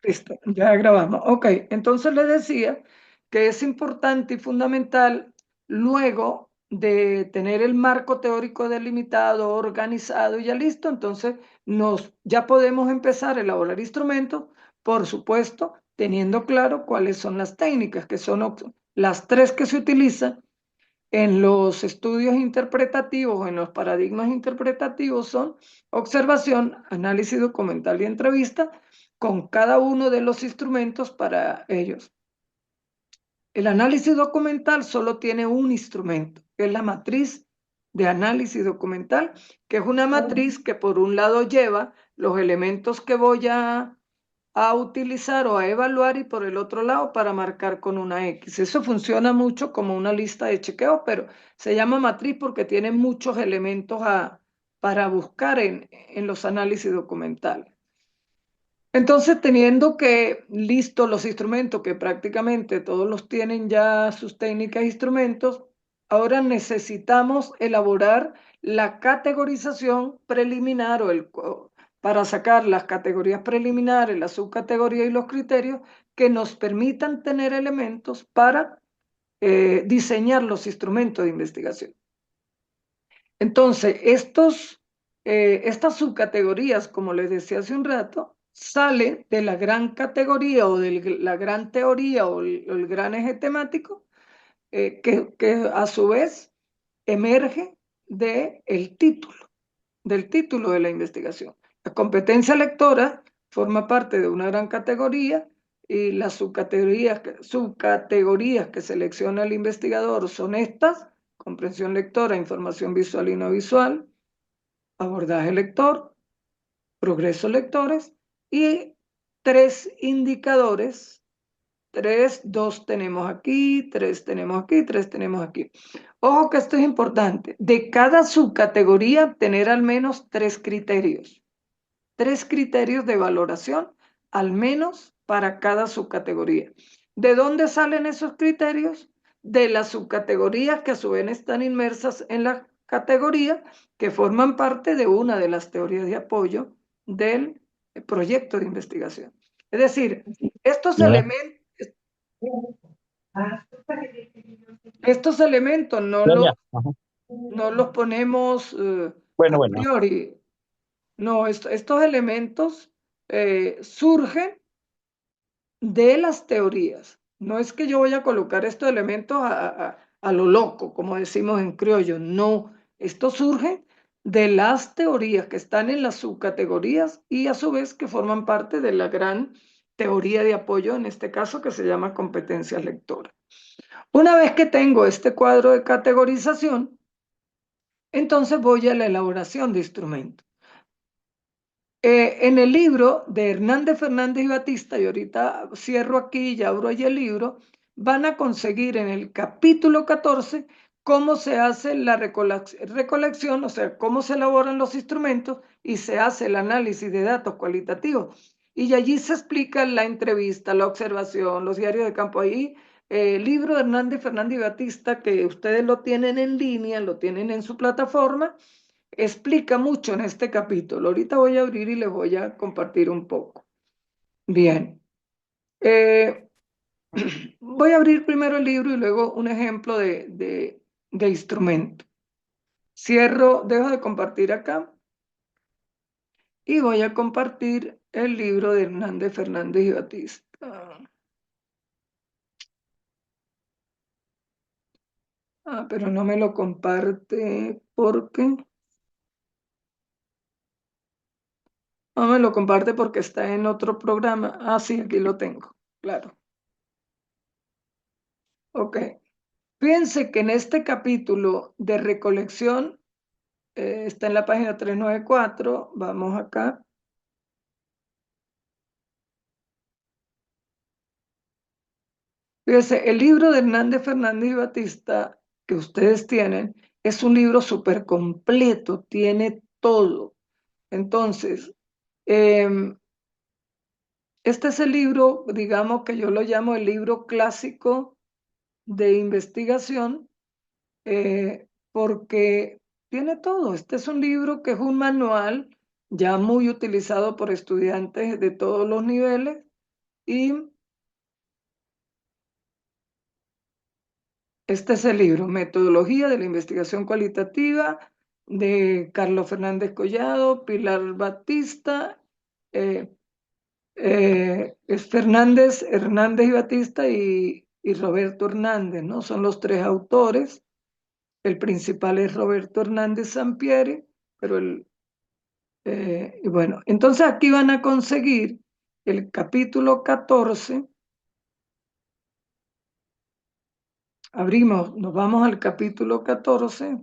Listo, ya grabamos. Ok, entonces le decía que es importante y fundamental luego de tener el marco teórico delimitado, organizado y ya listo, entonces ya podemos empezar a elaborar instrumentos, por supuesto, teniendo claro cuáles son las técnicas, que son las tres que se utilizan en los estudios interpretativos, en los paradigmas interpretativos son observación, análisis documental y entrevista con cada uno de los instrumentos para ellos. El análisis documental solo tiene un instrumento, que es la matriz de análisis documental, que es una matriz que por un lado lleva los elementos que voy a utilizar o a evaluar y por el otro lado para marcar con una X. Eso funciona mucho como una lista de chequeo, pero se llama matriz porque tiene muchos elementos para buscar en los análisis documentales. Entonces, teniendo que listos los instrumentos, que prácticamente todos los tienen ya sus técnicas e instrumentos, ahora necesitamos elaborar la categorización preliminar para sacar las categorías preliminares, la subcategoría y los criterios que nos permitan tener elementos para diseñar los instrumentos de investigación. Entonces, estas subcategorías, como les decía hace un rato, salen de la gran categoría o de la gran teoría o el gran eje temático, que a su vez emerge del título de la investigación. La competencia lectora forma parte de una gran categoría y las subcategorías que selecciona el investigador son estas: comprensión lectora, información visual y no visual, abordaje lector, progreso lectores y tres indicadores. Dos tenemos aquí, tres tenemos aquí, tres tenemos aquí. Ojo que esto es importante. De cada subcategoría tener al menos tres criterios. Tres criterios de valoración, al menos para cada subcategoría. ¿De dónde salen esos criterios? De las subcategorías que a su vez están inmersas en la categoría, que forman parte de una de las teorías de apoyo del proyecto de investigación. Es decir, estos Ya. elementos, estos elementos Ya, ya. Ajá. no los ponemos Bueno, a bueno. priori. No, estos elementos surgen de las teorías. No es que yo voy a colocar estos elementos a lo loco, como decimos en criollo. No, esto surge de las teorías que están en las subcategorías y a su vez que forman parte de la gran teoría de apoyo, en este caso que se llama competencias lectoras. Una vez que tengo este cuadro de categorización, entonces voy a la elaboración de instrumentos. En el libro de Hernández Fernández y Batista, y ahorita cierro aquí y abro ahí el libro, van a conseguir en el capítulo 14 cómo se hace la recolección, o sea, cómo se elaboran los instrumentos y se hace el análisis de datos cualitativos. Y allí se explica la entrevista, la observación, los diarios de campo. Ahí, el libro de Hernández Fernández y Batista, que ustedes lo tienen en línea, lo tienen en su plataforma, explica mucho en este capítulo. Ahorita voy a abrir y les voy a compartir un poco. Bien. Eh, Voy a abrir primero el libro y luego un ejemplo de instrumento. Cierro, dejo de compartir acá y voy a compartir el libro de Hernández Fernández y Batista. Pero no me lo comparte porque... No me lo comparte porque está en otro programa. Sí, aquí lo tengo. Claro. Ok. Fíjense que en este capítulo de recolección, está en la página 394, vamos acá. Fíjense, el libro de Hernández Fernández y Batista que ustedes tienen es un libro súper completo, tiene todo. Entonces, em, este es el libro, digamos que yo lo llamo el libro clásico de investigación, porque tiene todo. Este es un libro que es un manual ya muy utilizado por estudiantes de todos los niveles, Y este es el libro, Metodología de la Investigación Cualitativa, de Carlos Fernández Collado, Pilar Batista, eh, es Fernández, Hernández y Batista y Roberto Hernández, ¿no? Son los tres autores. El principal es Roberto Hernández Sampieri, pero y bueno, entonces aquí van a conseguir el capítulo 14. Abrimos, nos vamos al capítulo 14.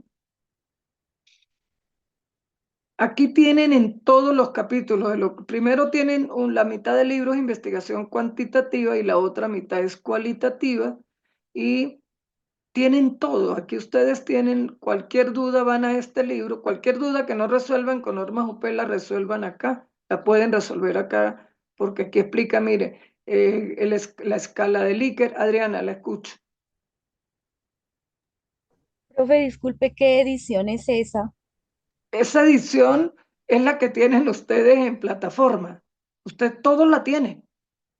Aquí tienen en todos los capítulos, primero tienen la mitad del libro es investigación cuantitativa y la otra mitad es cualitativa, y tienen todo. Aquí ustedes tienen cualquier duda, van a este libro, cualquier duda que no resuelvan con normas UP la resuelvan acá, la pueden resolver acá, porque aquí explica, mire, la escala de Likert. Adriana, la escucho. Profe, disculpe, ¿qué edición es esa? Esa edición es la que tienen ustedes en plataforma. Usted todo la tiene.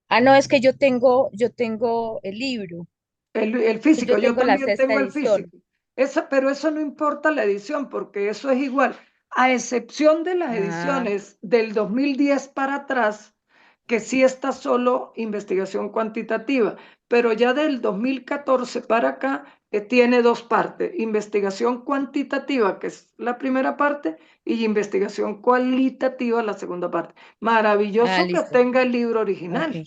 Ah, no, es que yo tengo el libro. El Pues yo físico, yo tengo la también sexta tengo el edición. físico. Pero eso no importa la edición, porque eso es igual, a excepción de las Ah, ediciones del 2010 para atrás, que sí está solo investigación cuantitativa, pero ya del 2014 para acá tiene dos partes, investigación cuantitativa, que es la primera parte, y investigación cualitativa, la segunda parte. Maravilloso que listo. tenga el libro Ok. original. Sí,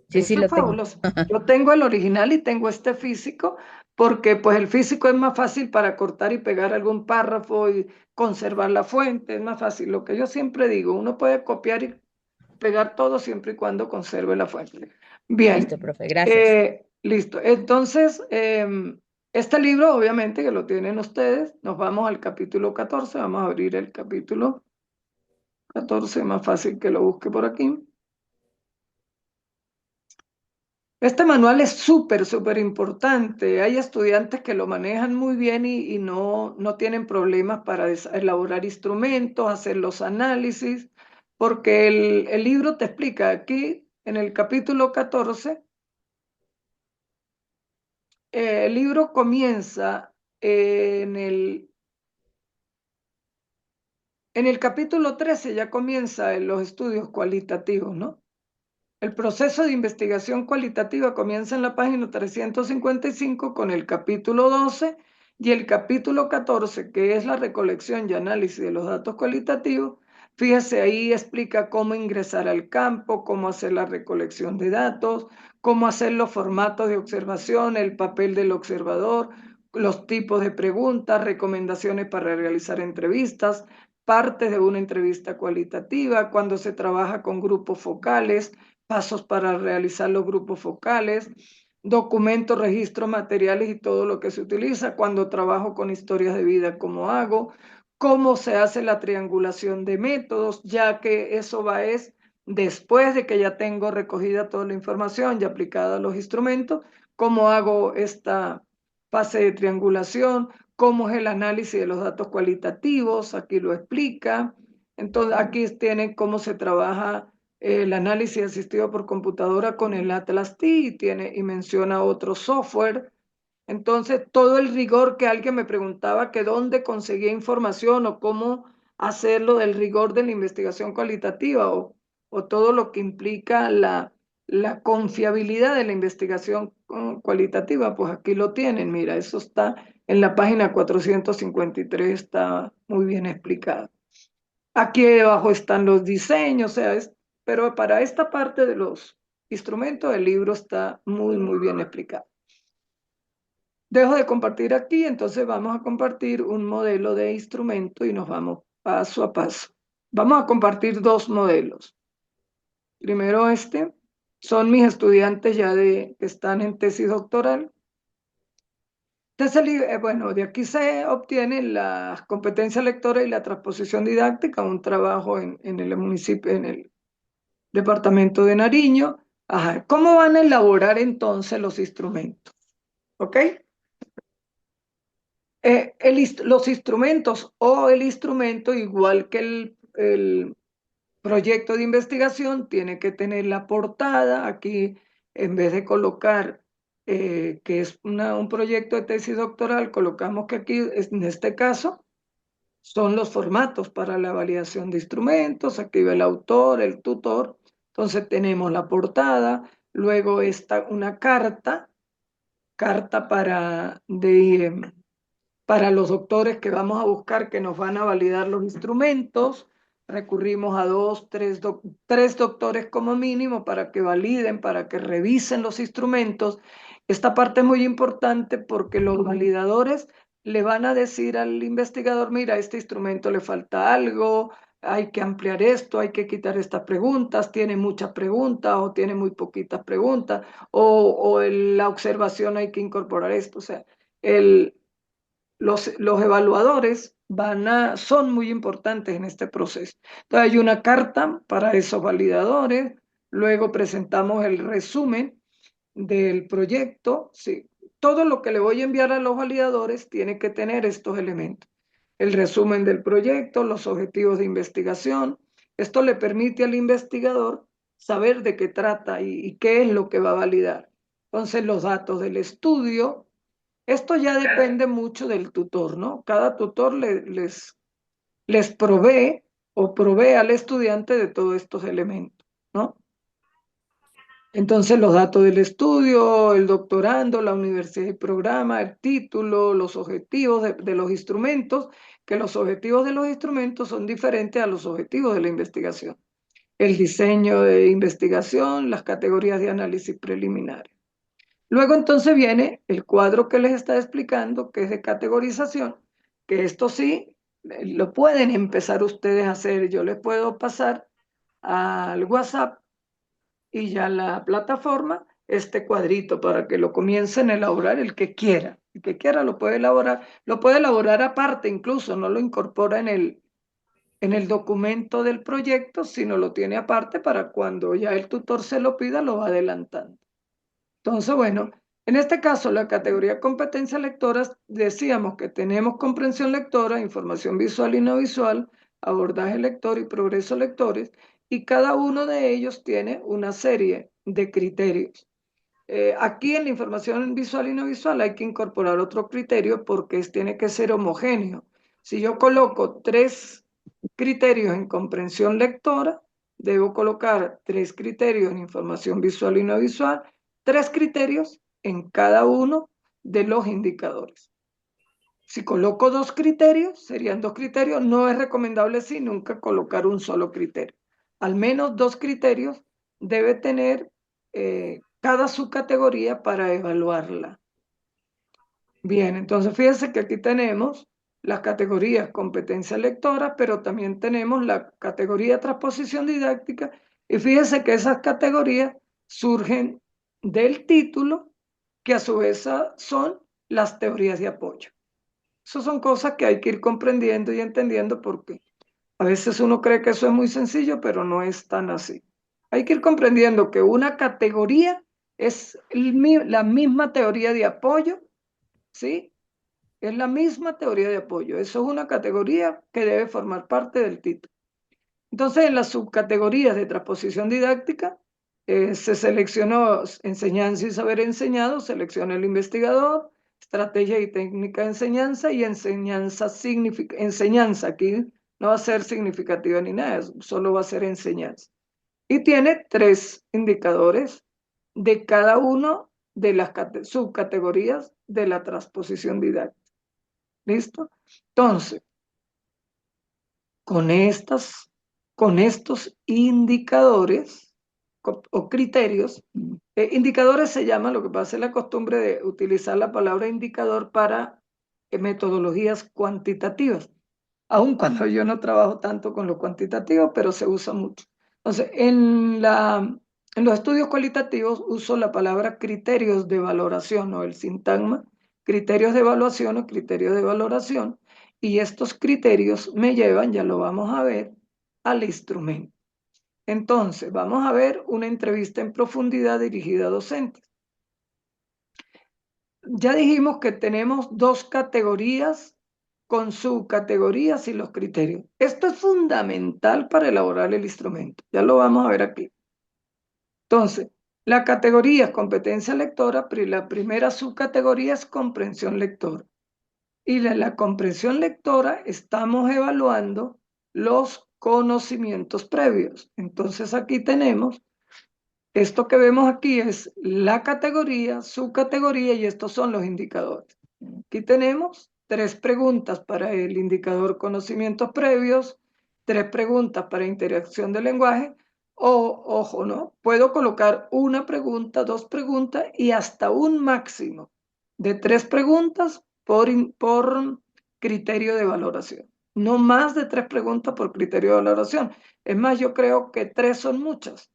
sí Eso es lo tengo. fabuloso. Yo tengo el original y tengo este físico porque pues el físico es más fácil para cortar y pegar algún párrafo y conservar la fuente, es más fácil. Lo que yo siempre digo, uno puede copiar y pegar todo siempre y cuando conserve la fuente. Listo, Bien, profe, gracias. listo. Entonces, este libro obviamente que lo tienen ustedes, nos vamos al capítulo 14, vamos a abrir el capítulo 14, más fácil que lo busque por aquí. Este manual es súper, súper importante. Hay estudiantes que lo manejan muy bien y no tienen problemas para elaborar instrumentos, hacer los análisis, porque el libro te explica aquí en el capítulo 14. El libro comienza en el capítulo 13, ya comienza en los estudios cualitativos, ¿no? El proceso de investigación cualitativa comienza en la página 355 con el capítulo 12 y el capítulo 14, que es la recolección y análisis de los datos cualitativos. Fíjese, ahí explica cómo ingresar al campo, cómo hacer la recolección de datos, cómo hacer los formatos de observación, el papel del observador, los tipos de preguntas, recomendaciones para realizar entrevistas, partes de una entrevista cualitativa, cuando se trabaja con grupos focales, pasos para realizar los grupos focales, documentos, registros, materiales y todo lo que se utiliza, cuando trabajo con historias de vida, cómo hago, cómo se hace la triangulación de métodos, ya que eso va es después de que ya tengo recogida toda la información y aplicada a los instrumentos, cómo hago esta fase de triangulación, cómo es el análisis de los datos cualitativos, aquí lo explica. Entonces aquí tienen cómo se trabaja el análisis asistido por computadora con el Atlas T y menciona otro software. Entonces, todo el rigor que alguien me preguntaba que dónde conseguía información o cómo hacerlo del rigor de la investigación cualitativa o todo lo que implica la confiabilidad de la investigación cualitativa, pues aquí lo tienen. Mira, eso está en la página 453, está muy bien explicado. Aquí debajo están los diseños, o sea, pero para esta parte de los instrumentos, el libro está muy, muy bien explicado. Dejo de compartir aquí, entonces vamos a compartir un modelo de instrumento y nos vamos paso a paso. Vamos a compartir dos modelos. Primero son mis estudiantes ya que están en tesis doctoral. Entonces, bueno, de aquí se obtienen las competencias lectora y la transposición didáctica, un trabajo en el municipio, en el departamento de Nariño. Ajá. ¿Cómo van a elaborar entonces los instrumentos? ¿Ok? Los instrumentos o el instrumento, igual que el proyecto de investigación tiene que tener la portada. Aquí, en vez de colocar que es un proyecto de tesis doctoral, colocamos que aquí, en este caso, son los formatos para la validación de instrumentos. Aquí va el autor, el tutor. Entonces tenemos la portada, luego está una carta para los doctores que vamos a buscar que nos van a validar los instrumentos. Recurrimos a tres doctores como mínimo para que validen, para que revisen los instrumentos. Esta parte es muy importante porque los validadores le van a decir al investigador: mira, a este instrumento le falta algo, hay que ampliar esto, hay que quitar estas preguntas, tiene muchas preguntas o tiene muy poquitas preguntas, la observación hay que incorporar esto. O sea, el, los evaluadores son muy importantes en este proceso. Entonces hay una carta para esos validadores, luego presentamos el resumen del proyecto. Sí, todo lo que le voy a enviar a los validadores tiene que tener estos elementos: el resumen del proyecto, los objetivos de investigación. Esto le permite al investigador saber de qué trata y qué es lo que va a validar. Entonces, los datos del estudio. Esto ya depende mucho del tutor, ¿no? Cada tutor les provee o provee al estudiante de todos estos elementos, ¿no? Entonces, los datos del estudio, el doctorando, la universidad y programa, el título, los objetivos de los instrumentos, que los objetivos de los instrumentos son diferentes a los objetivos de la investigación. El diseño de investigación, las categorías de análisis preliminares. Luego entonces viene el cuadro que les está explicando, que es de categorización, que esto sí lo pueden empezar ustedes a hacer. Yo les puedo pasar al WhatsApp y ya la plataforma este cuadrito para que lo comiencen a elaborar el que quiera. El que quiera lo puede elaborar aparte, incluso no lo incorpora en el documento del proyecto, sino lo tiene aparte para cuando ya el tutor se lo pida, lo va adelantando. Entonces, bueno, en este caso, la categoría competencias lectoras, decíamos que tenemos comprensión lectora, información visual y no visual, abordaje lector y progreso lectores, y cada uno de ellos tiene una serie de criterios. Aquí en la información visual y no visual hay que incorporar otro criterio porque tiene que ser homogéneo. Si yo coloco 3 criterios en comprensión lectora, debo colocar 3 criterios en información visual y no visual, 3 criterios en cada uno de los indicadores. Si coloco 2 criterios, serían 2 criterios. No es recomendable sí nunca colocar un solo criterio. Al menos 2 criterios debe tener cada subcategoría para evaluarla. Bien, entonces fíjense que aquí tenemos las categorías competencia lectora, pero también tenemos la categoría transposición didáctica, y fíjense que esas categorías surgen del título, que a su vez son las teorías de apoyo. Esas son cosas que hay que ir comprendiendo y entendiendo, porque a veces uno cree que eso es muy sencillo, pero no es tan así. Hay que ir comprendiendo que una categoría es la misma teoría de apoyo, ¿sí? Es la misma teoría de apoyo. Eso es una categoría que debe formar parte del título. Entonces, en las subcategorías de transposición didáctica, se seleccionó enseñanza y saber enseñado, selecciona el investigador, estrategia y técnica de enseñanza y enseñanza. Aquí no va a ser significativa ni nada, solo va a ser enseñanza. Y tiene 3 indicadores de cada uno de las subcategorías de la transposición didáctica. ¿Listo? Entonces, con estos indicadores o criterios, indicadores se llama, lo que pasa es la costumbre de utilizar la palabra indicador para metodologías cuantitativas, aun cuando yo no trabajo tanto con lo cuantitativo, pero se usa mucho. Entonces, en los estudios cualitativos uso la palabra criterios de valoración o el sintagma criterios de evaluación o criterios de valoración, y estos criterios me llevan, ya lo vamos a ver, al instrumento. Entonces, vamos a ver una entrevista en profundidad dirigida a docentes. Ya dijimos que tenemos 2 categorías con subcategorías y los criterios. Esto es fundamental para elaborar el instrumento. Ya lo vamos a ver aquí. Entonces, la categoría es competencia lectora, pero la primera subcategoría es comprensión lectora. Y la comprensión lectora estamos evaluando los conocimientos previos. Entonces aquí tenemos, esto que vemos aquí es la categoría, subcategoría y estos son los indicadores. Aquí tenemos 3 preguntas para el indicador conocimientos previos, 3 preguntas para interacción del lenguaje, o, ojo, ¿no? Puedo colocar una pregunta, 2 preguntas y hasta un máximo de 3 preguntas por criterio de valoración. No más de 3 preguntas por criterio de valoración. Es más, yo creo que 3 son muchas,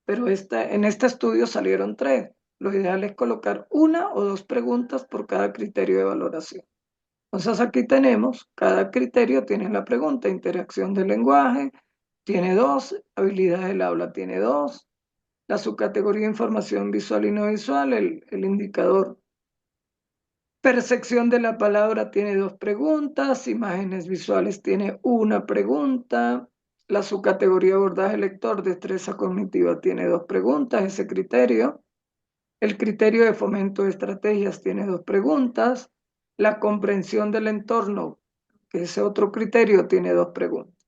pero en este estudio salieron 3. Lo ideal es colocar 1 o 2 preguntas por cada criterio de valoración. Entonces aquí tenemos, cada criterio tiene la pregunta, interacción del lenguaje, tiene 2, habilidad del habla tiene 2, la subcategoría información visual y no visual, el indicador percepción de la palabra tiene 2 preguntas, imágenes visuales tiene 1 pregunta, la subcategoría abordaje lector, destreza cognitiva tiene 2 preguntas, ese criterio. El criterio de fomento de estrategias tiene 2 preguntas. La comprensión del entorno, que ese otro criterio, tiene 2 preguntas.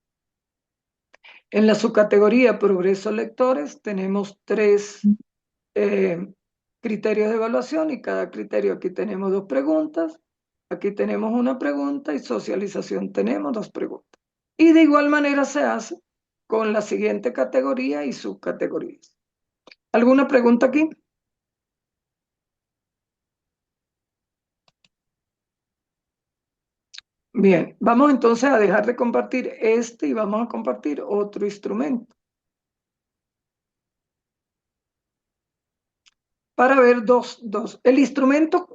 En la subcategoría progreso lectores tenemos 3 criterios de evaluación y cada criterio aquí tenemos 2 preguntas. Aquí tenemos 1 pregunta y socialización tenemos 2 preguntas. Y de igual manera se hace con la siguiente categoría y subcategorías. ¿Alguna pregunta aquí? Bien, vamos entonces a dejar de compartir este y vamos a compartir otro instrumento para ver dos. El instrumento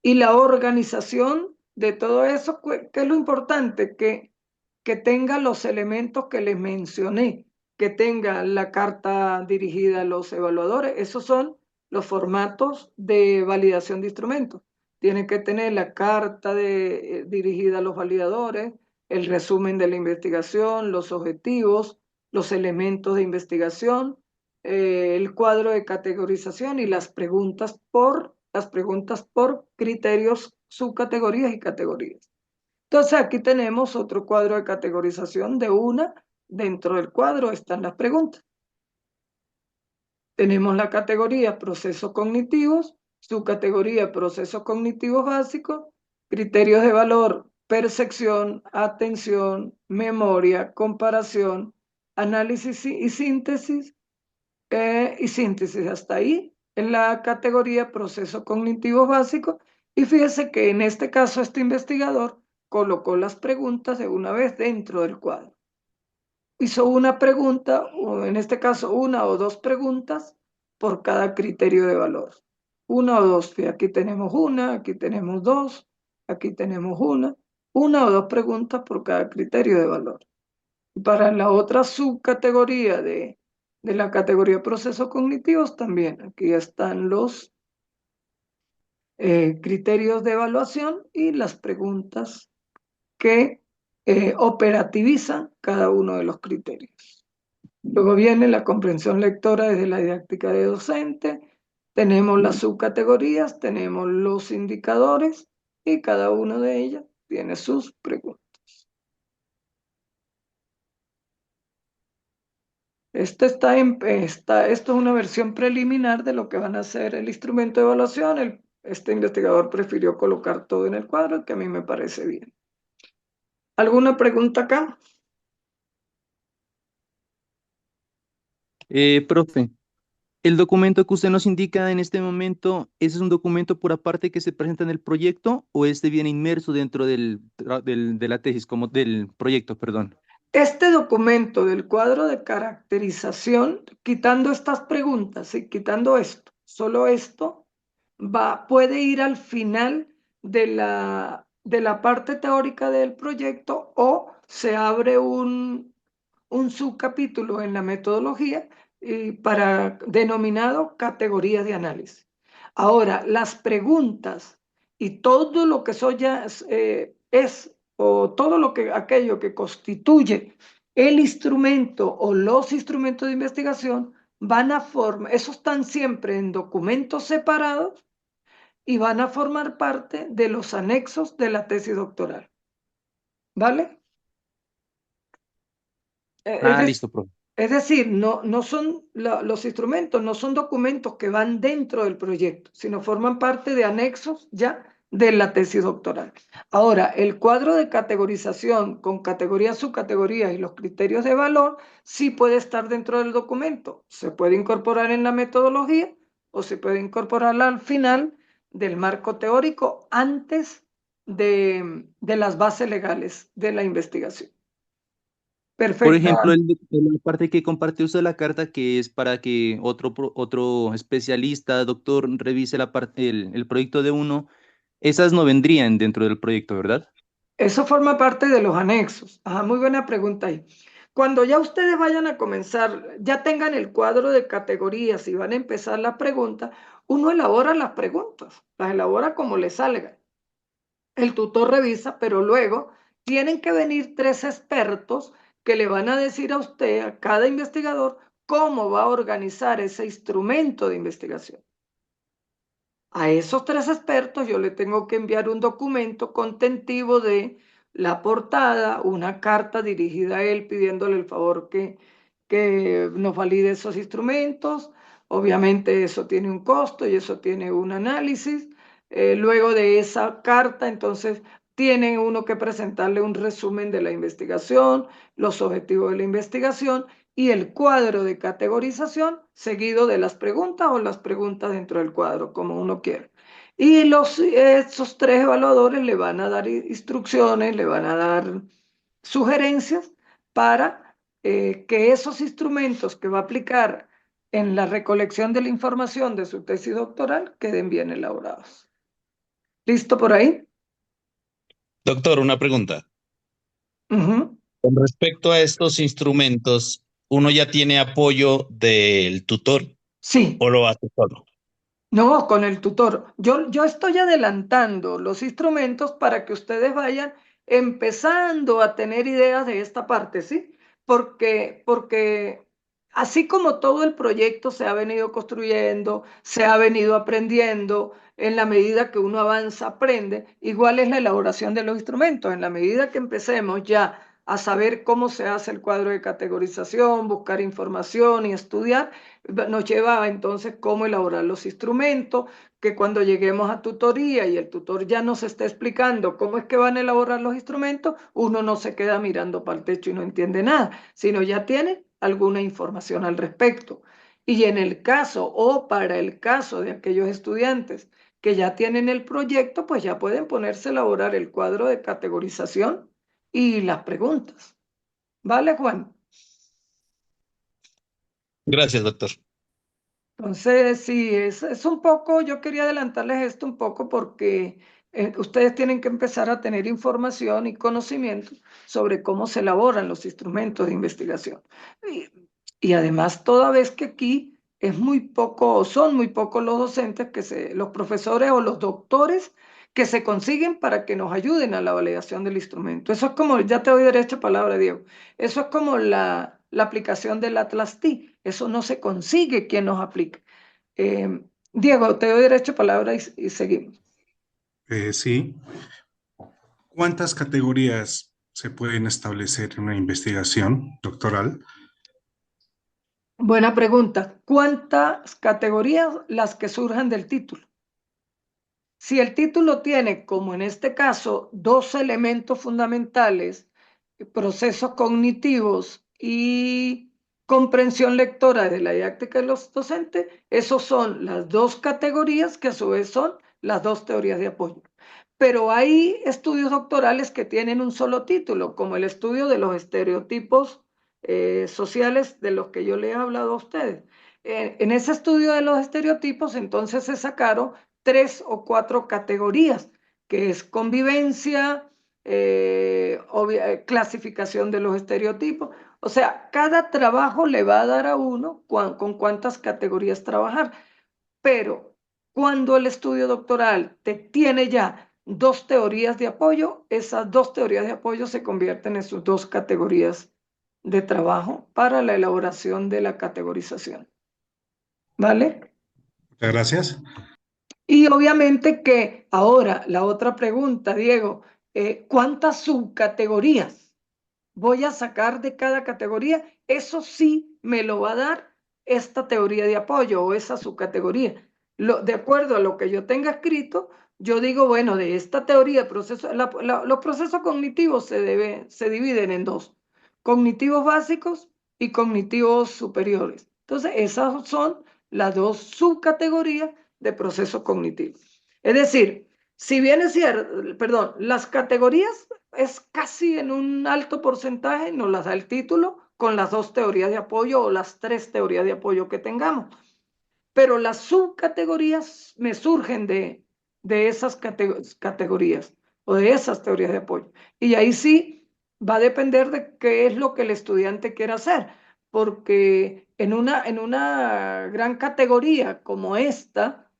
y la organización de todo eso, ¿qué es lo importante? Que tenga los elementos que les mencioné, que tenga la carta dirigida a los evaluadores. Esos son los formatos de validación de instrumentos. Tiene que tener la carta dirigida a los validadores, el resumen de la investigación, los objetivos, los elementos de investigación, el cuadro de categorización y las preguntas por criterios, subcategorías y categorías. Entonces aquí tenemos otro cuadro de categorización de una. Dentro del cuadro están las preguntas. Tenemos la categoría procesos cognitivos, subcategoría procesos cognitivos básicos, criterios de valor, percepción, atención, memoria, comparación, análisis y síntesis. Hasta ahí en la categoría procesos cognitivos básicos. Y fíjese que en este caso este investigador colocó las preguntas de una vez dentro del cuadro. Hizo una pregunta, o en este caso 1 o 2 preguntas por cada criterio de valor. 1 o 2, aquí tenemos aquí tenemos 2, aquí tenemos 1 o 2 preguntas por cada criterio de valor. Para la otra subcategoría de la categoría procesos cognitivos también, aquí están los criterios de evaluación y las preguntas que operativizan cada uno de los criterios. Luego viene la comprensión lectora desde la didáctica de docente, tenemos las subcategorías, tenemos los indicadores y cada una de ellas tiene sus preguntas. Esto es una versión preliminar de lo que van a hacer el instrumento de evaluación. Este investigador prefirió colocar todo en el cuadro, que a mí me parece bien. ¿Alguna pregunta acá? Profe, el documento que usted nos indica en este momento, ¿ese es un documento por aparte que se presenta en el proyecto o este viene inmerso dentro de la tesis, como del proyecto, perdón? Este documento del cuadro de caracterización, quitando estas preguntas y quitando esto, solo esto, puede ir al final de la parte teórica del proyecto o se abre un subcapítulo en la metodología denominado categorías de análisis. Ahora, las preguntas y todo lo que eso ya es o todo aquello que constituye el instrumento o los instrumentos de investigación van a formar, esos están siempre en documentos separados y van a formar parte de los anexos de la tesis doctoral, ¿vale? Es, Ah, dec- listo, profe. es decir, no son los instrumentos, no son documentos que van dentro del proyecto, sino forman parte de anexos ya de la tesis doctoral. Ahora, el cuadro de categorización con categorías, subcategorías y los criterios de valor sí puede estar dentro del documento. Se puede incorporar en la metodología o se puede incorporar al final del marco teórico antes de las bases legales de la investigación. Por Perfecto. ejemplo, la parte que compartió usted la carta, que es para que otro especialista, doctor, revise el proyecto de uno, esas no vendrían dentro del proyecto, ¿verdad? Eso forma parte de los anexos. Ajá, muy buena pregunta ahí. Cuando ya ustedes vayan a comenzar, ya tengan el cuadro de categorías y van a empezar la pregunta, uno elabora las preguntas, las elabora como le salga. El tutor revisa, pero luego tienen que venir tres expertos que le van a decir a usted, a cada investigador, cómo va a organizar ese instrumento de investigación. A esos tres expertos yo le tengo que enviar un documento contentivo de la portada, una carta dirigida a él pidiéndole el favor que nos valide esos instrumentos. Obviamente eso tiene un costo y eso tiene un análisis. Luego de esa carta, entonces, tiene uno que presentarle un resumen de la investigación, los objetivos de la investigación y el cuadro de categorización seguido de las preguntas o las preguntas dentro del cuadro, como uno quiera. Y esos tres evaluadores le van a dar instrucciones, le van a dar sugerencias para que esos instrumentos que va a aplicar en la recolección de la información de su tesis doctoral queden bien elaborados. ¿Listo por ahí? Doctor, una pregunta. Ujú. Con respecto a estos instrumentos, ¿uno ya tiene apoyo del tutor Sí. o lo hace solo? No, con el tutor. Yo estoy adelantando los instrumentos para que ustedes vayan empezando a tener ideas de esta parte, ¿sí? Porque así como todo el proyecto se ha venido construyendo, se ha venido aprendiendo, en la medida que uno avanza, aprende, igual es la elaboración de los instrumentos. En la medida que empecemos ya a saber cómo se hace el cuadro de categorización, buscar información y estudiar, nos lleva entonces cómo elaborar los instrumentos, que cuando lleguemos a tutoría y el tutor ya nos está explicando cómo es que van a elaborar los instrumentos, uno no se queda mirando para el techo y no entiende nada, sino ya tiene alguna información al respecto. Y en el caso o para el caso de aquellos estudiantes que ya tienen el proyecto, pues ya pueden ponerse a elaborar el cuadro de categorización y las preguntas. ¿Vale, Juan? Gracias, doctor. Entonces, sí, es un poco, yo quería adelantarles esto un poco porque ustedes tienen que empezar a tener información y conocimiento sobre cómo se elaboran los instrumentos de investigación. Y, y además, toda vez que aquí es muy poco, son muy pocos los docentes los profesores o los doctores que se consiguen para que nos ayuden a la validación del instrumento. Eso es como, ya te doy derecho a palabra, Diego, eso es como la aplicación del Atlas T. Eso no se consigue quien nos aplique. Diego, te doy derecho a palabra y seguimos. Sí. ¿Cuántas categorías se pueden establecer en una investigación doctoral? Buena pregunta. ¿Cuántas categorías las que surjan del título? Si el título tiene, como en este caso, dos elementos fundamentales, procesos cognitivos y comprensión lectora de la didáctica de los docentes, esos son las dos categorías que a su vez son las dos teorías de apoyo. Pero hay estudios doctorales que tienen un solo título, como el estudio de los estereotipos sociales de los que yo le he hablado a ustedes. En ese estudio de los estereotipos, entonces se sacaron tres o cuatro categorías, que es convivencia, clasificación de los estereotipos. O sea, cada trabajo le va a dar a uno con cuántas categorías trabajar, pero cuando el estudio doctoral te tiene ya 2 teorías de apoyo, esas 2 teorías de apoyo se convierten en sus 2 categorías de trabajo para la elaboración de la categorización. ¿Vale? Muchas gracias. Y obviamente que ahora la otra pregunta, Diego, ¿cuántas subcategorías voy a sacar de cada categoría? Eso sí me lo va a dar esta teoría de apoyo o esa subcategoría. De acuerdo a lo que yo tenga escrito, yo digo, bueno, de esta teoría, los procesos cognitivos se dividen en 2, cognitivos básicos y cognitivos superiores. Entonces, esas son las 2 subcategorías de procesos cognitivos. Es decir, si bien es cierto, perdón, las categorías es casi en un alto porcentaje, nos las da el título con las 2 teorías de apoyo o las 3 teorías de apoyo que tengamos. Pero las subcategorías me surgen de esas categorías o de esas teorías de apoyo. Y ahí sí va a depender de qué es lo que el estudiante quiera hacer, porque en una gran categoría como esta,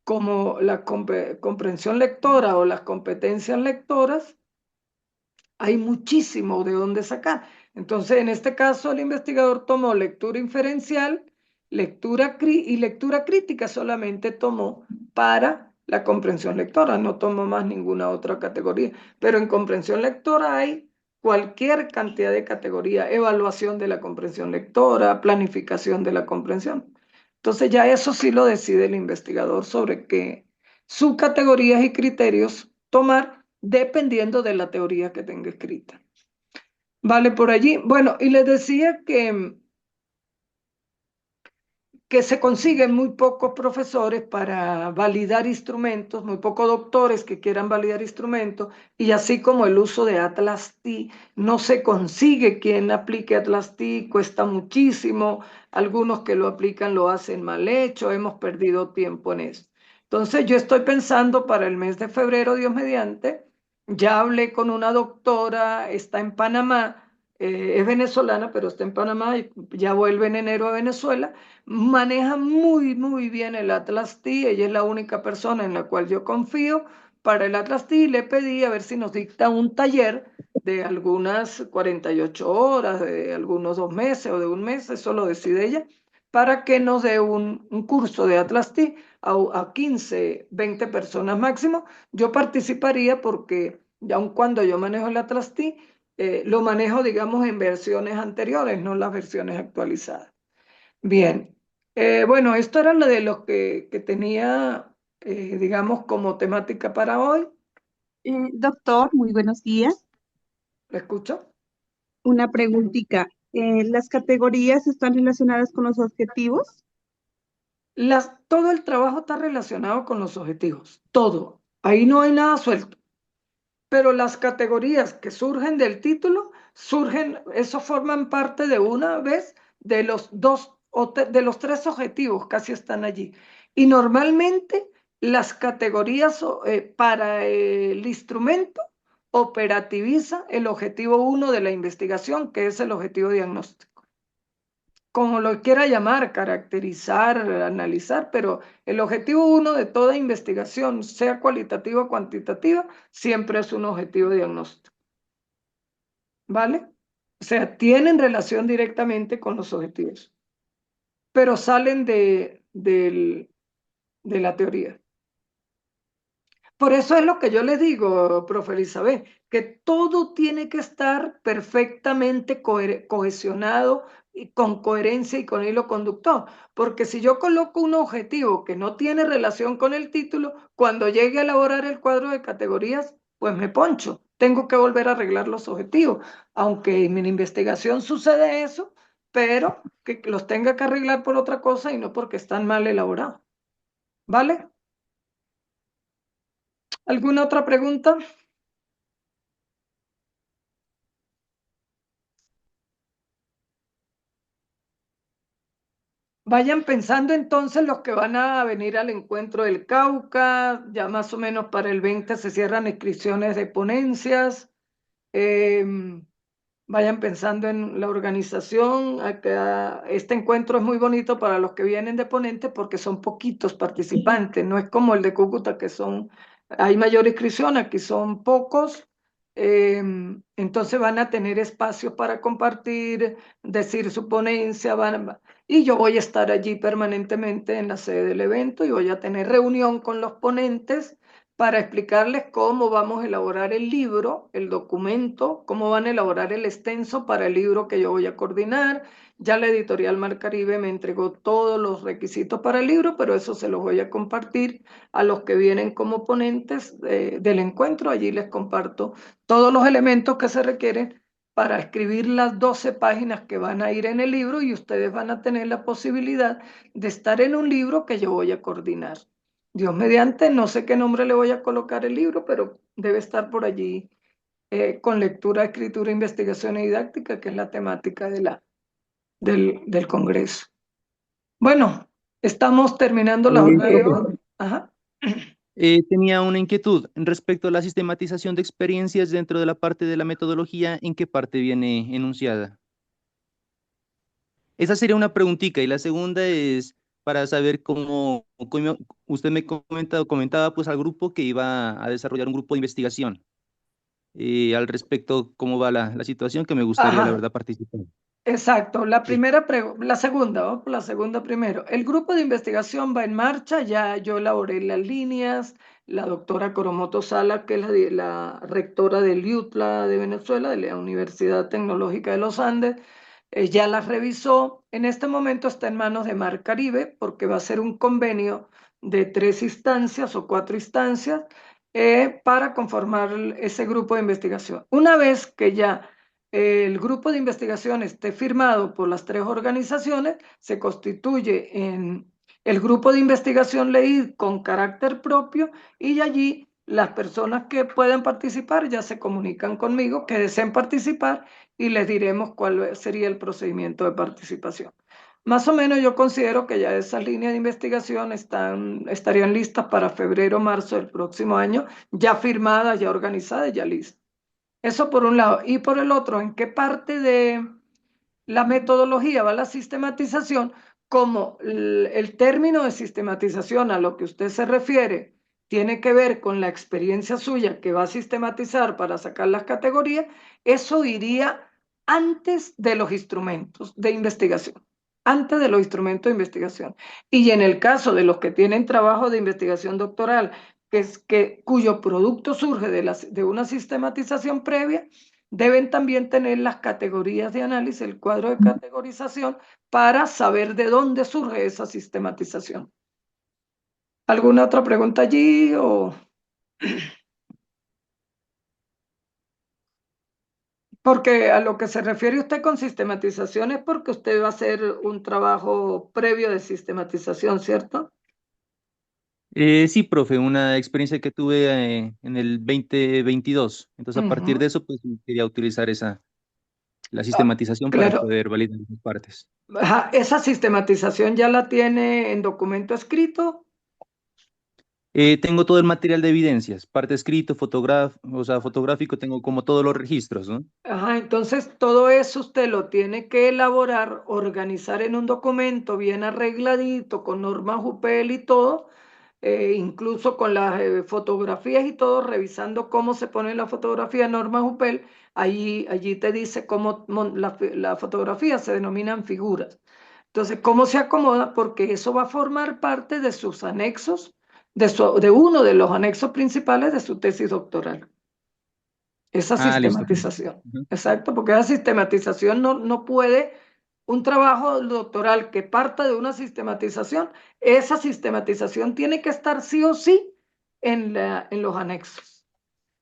como la comprensión lectora o las competencias lectoras, hay muchísimo de dónde sacar. Entonces, en este caso, el investigador tomó lectura inferencial, y lectura crítica solamente tomó para la comprensión lectora, no tomó más ninguna otra categoría. Pero en comprensión lectora hay cualquier cantidad de categoría, evaluación de la comprensión lectora, planificación de la comprensión. Entonces, ya eso sí lo decide el investigador sobre qué subcategorías y criterios tomar dependiendo de la teoría que tenga escrita. Vale, por allí. Bueno, y les decía que se consiguen muy pocos profesores para validar instrumentos, muy pocos doctores que quieran validar instrumentos, y así como el uso de Atlas T, no se consigue quien aplique Atlas T, cuesta muchísimo, algunos que lo aplican lo hacen mal hecho, hemos perdido tiempo en eso. Entonces yo estoy pensando para el mes de febrero, Dios mediante, ya hablé con una doctora, está en Panamá, es venezolana, pero está en Panamá y ya vuelve en enero a Venezuela, maneja muy, muy bien el Atlas T, ella es la única persona en la cual yo confío para el Atlas T y le pedí a ver si nos dicta un taller de algunas 48 horas, de algunos 2 meses o de un mes, eso lo decide ella, para que nos dé un curso de Atlas T a 15, 20 personas máximo. Yo participaría porque aun cuando yo manejo el Atlas T, lo manejo, digamos, en versiones anteriores, no las versiones actualizadas. Bien, bueno, esto era lo de lo que tenía, digamos, como temática para hoy. Doctor, muy buenos días. ¿Lo escucho? Una preguntita. ¿Las categorías están relacionadas con los objetivos? Todo el trabajo está relacionado con los objetivos, todo. Ahí no hay nada suelto. Pero las categorías que surgen del título, eso forman parte de una vez de los 2 de los 3 objetivos, casi están allí. Y normalmente las categorías para el instrumento operativiza el objetivo 1 de la investigación, que es el objetivo diagnóstico. Como lo quiera llamar, caracterizar, analizar, pero el objetivo 1 de toda investigación, sea cualitativa o cuantitativa, siempre es un objetivo diagnóstico. ¿Vale? O sea, tienen relación directamente con los objetivos, pero salen de la teoría. Por eso es lo que yo les digo, profe Elizabeth, que todo tiene que estar perfectamente cohesionado y con coherencia y con hilo conductor. Porque si yo coloco un objetivo que no tiene relación con el título, cuando llegue a elaborar el cuadro de categorías, pues me poncho. Tengo que volver a arreglar los objetivos. Aunque en mi investigación sucede eso, pero que los tenga que arreglar por otra cosa y no porque están mal elaborados. ¿Vale? ¿Alguna otra pregunta? Vayan pensando entonces los que van a venir al encuentro del Cauca, ya más o menos para el 20 se cierran inscripciones de ponencias. Vayan pensando en la organización. Este encuentro es muy bonito para los que vienen de ponente porque son poquitos participantes, no es como el de Cúcuta que son hay mayor inscripción, aquí son pocos, entonces van a tener espacio para compartir, decir su ponencia, y yo voy a estar allí permanentemente en la sede del evento y voy a tener reunión con los ponentes para explicarles cómo vamos a elaborar el libro, el documento, cómo van a elaborar el extenso para el libro que yo voy a coordinar. Ya la editorial Mar Caribe me entregó todos los requisitos para el libro, pero eso se los voy a compartir a los que vienen como ponentes del encuentro. Allí les comparto todos los elementos que se requieren para escribir las 12 páginas que van a ir en el libro y ustedes van a tener la posibilidad de estar en un libro que yo voy a coordinar. Dios mediante, no sé qué nombre le voy a colocar el libro, pero debe estar por allí con lectura, escritura, investigación y didáctica, que es la temática del Congreso. Bueno, estamos terminando la jornada de Profe, hoy. Ajá. tenía una inquietud respecto a la sistematización de experiencias dentro de la parte de la metodología, ¿en qué parte viene enunciada? Esa sería una preguntita. Y la segunda es para saber cómo usted me comentaba pues al grupo que iba a desarrollar un grupo de investigación. Al respecto, ¿cómo va la situación? Que me gustaría, la Ajá. verdad, participar. Exacto, Sí. la segunda, vamos por la segunda primero. El grupo de investigación va en marcha, ya yo elaboré las líneas, la doctora Coromoto Sala, que es la rectora del UTLA de Venezuela, de la Universidad Tecnológica de los Andes, ya las revisó. En este momento está en manos de Mar Caribe, porque va a ser un convenio de 3 instancias o 4 instancias para conformar ese grupo de investigación. Una vez que ya el grupo de investigación esté firmado por las 3 organizaciones, se constituye en el grupo de investigación LEID con carácter propio y allí las personas que puedan participar ya se comunican conmigo, que deseen participar y les diremos cuál sería el procedimiento de participación. Más o menos yo considero que ya esas líneas de investigación estarían listas para febrero o marzo del próximo año, ya firmadas, ya organizadas, ya listas. Eso por un lado. Y por el otro, ¿en qué parte de la metodología va la sistematización? Como el término de sistematización a lo que usted se refiere tiene que ver con la experiencia suya que va a sistematizar para sacar las categorías, eso iría antes de los instrumentos de investigación, antes de los instrumentos de investigación. Y en el caso de los que tienen trabajo de investigación doctoral, cuyo producto surge de una sistematización previa, deben también tener las categorías de análisis, el cuadro de categorización, para saber de dónde surge esa sistematización. ¿Alguna otra pregunta allí? Porque a lo que se refiere usted con sistematización es porque usted va a hacer un trabajo previo de sistematización, ¿cierto? Sí, profe, una experiencia que tuve en el 2022. Entonces, a partir de Ujú. eso, pues quería utilizar la Ah, sistematización para claro. poder validar esas partes. Ajá, ¿esa sistematización ya la tiene en documento escrito? Tengo todo el material de evidencias, parte escrito, o sea, fotográfico, tengo como todos los registros, ¿no? Ajá, entonces todo eso usted lo tiene que elaborar, organizar en un documento bien arregladito, con normas UPL y todo, incluso con las fotografías y todo, revisando cómo se pone la fotografía en normas UPL, allí te dice cómo la fotografía se denominan figuras. Entonces, ¿cómo se acomoda? Porque eso va a formar parte de sus anexos, de uno de los anexos principales de su tesis doctoral. Esa Ah, listo. sistematización. Ujú. Exacto, porque esa sistematización no puede, un trabajo doctoral que parta de una sistematización, esa sistematización tiene que estar sí o sí en los anexos.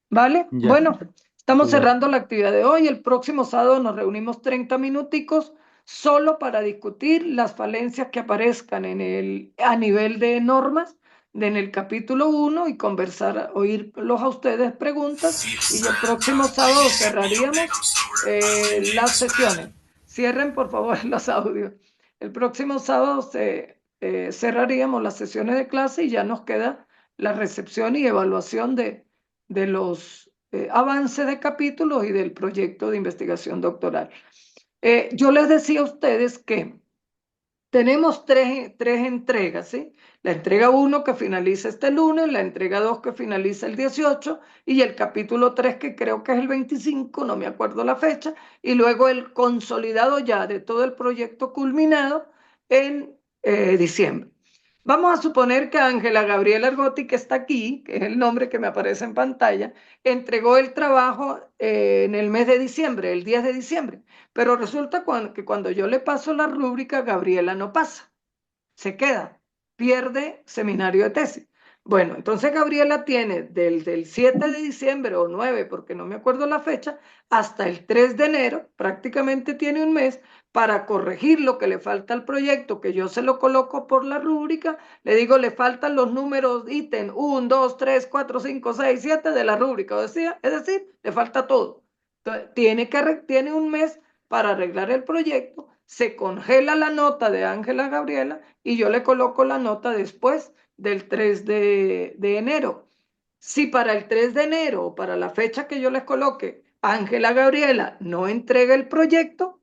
¿Vale? Ya. Bueno, estamos Muchas gracias. cerrando la actividad de hoy. El próximo sábado nos reunimos 30 minuticos solo para discutir las falencias que aparezcan a nivel de normas en el capítulo 1 y conversar, oírlos a ustedes preguntas. Y el próximo sábado cerraríamos las sesiones. Cierren, por favor, los audios. El próximo sábado cerraríamos las sesiones de clase y ya nos queda la recepción y evaluación de los avances de capítulos y del proyecto de investigación doctoral. Yo les decía a ustedes que tenemos tres entregas, ¿sí? La entrega 1 que finaliza este lunes, la entrega 2 que finaliza el 18 y el capítulo 3 que creo que es el 25, no me acuerdo la fecha, y luego el consolidado ya de todo el proyecto culminado en diciembre. Vamos a suponer que Ángela Gabriela Argotti, que está aquí, que es el nombre que me aparece en pantalla, entregó el trabajo en el mes de diciembre, el 10 de diciembre. Pero resulta que cuando yo le paso la rúbrica, Gabriela no pasa, se queda, pierde seminario de tesis. Bueno, entonces Gabriela tiene del 7 de diciembre o 9, porque no me acuerdo la fecha, hasta el 3 de enero, prácticamente tiene un mes para corregir lo que le falta al proyecto, que yo se lo coloco por la rúbrica, le digo, le faltan los números ítem 1, 2, 3, 4, 5, 6, 7 de la rúbrica, es decir, le falta todo. Entonces, tiene un mes para arreglar el proyecto, se congela la nota de Ángela Gabriela y yo le coloco la nota después del 3 de enero. Si para el 3 de enero o para la fecha que yo les coloque, Ángela Gabriela no entrega el proyecto,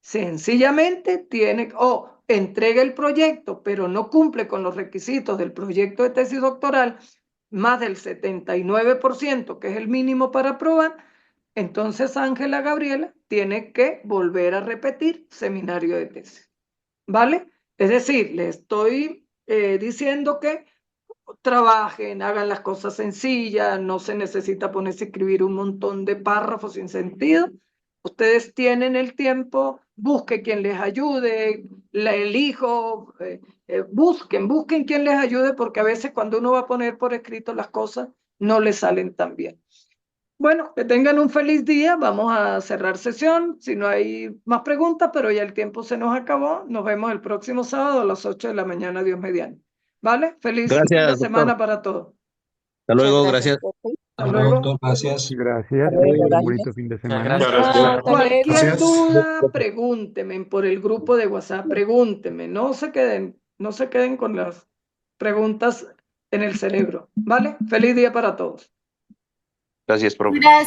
sencillamente tiene, o entrega el proyecto, pero no cumple con los requisitos del proyecto de tesis doctoral, más del 79%, que es el mínimo para aprobar, entonces Ángela Gabriela tiene que volver a repetir seminario de tesis, ¿vale? Es decir, le estoy diciendo que trabajen, hagan las cosas sencillas, no se necesita ponerse a escribir un montón de párrafos sin sentido. Ustedes tienen el tiempo, busquen quien les ayude, el hijo, busquen quien les ayude, porque a veces cuando uno va a poner por escrito las cosas, no les salen tan bien. Bueno, que tengan un feliz día. Vamos a cerrar sesión. Si no hay más preguntas, pero ya el tiempo se nos acabó. Nos vemos el próximo sábado a las 8 de la mañana, Dios mediante. ¿Vale? Feliz fin de Gracias, semana doctor. para todos. Hasta Muchas luego, gracias, gracias. profe. Hasta luego. Doctor, gracias. Gracias. Hasta luego, Un gracias. bonito fin de semana. Gracias. Hasta luego. Cualquier Gracias. duda, pregúntenme por el grupo de WhatsApp, pregúntenme. No se queden con las preguntas en el cerebro. ¿Vale? Feliz día para todos. Gracias, profe. Gracias.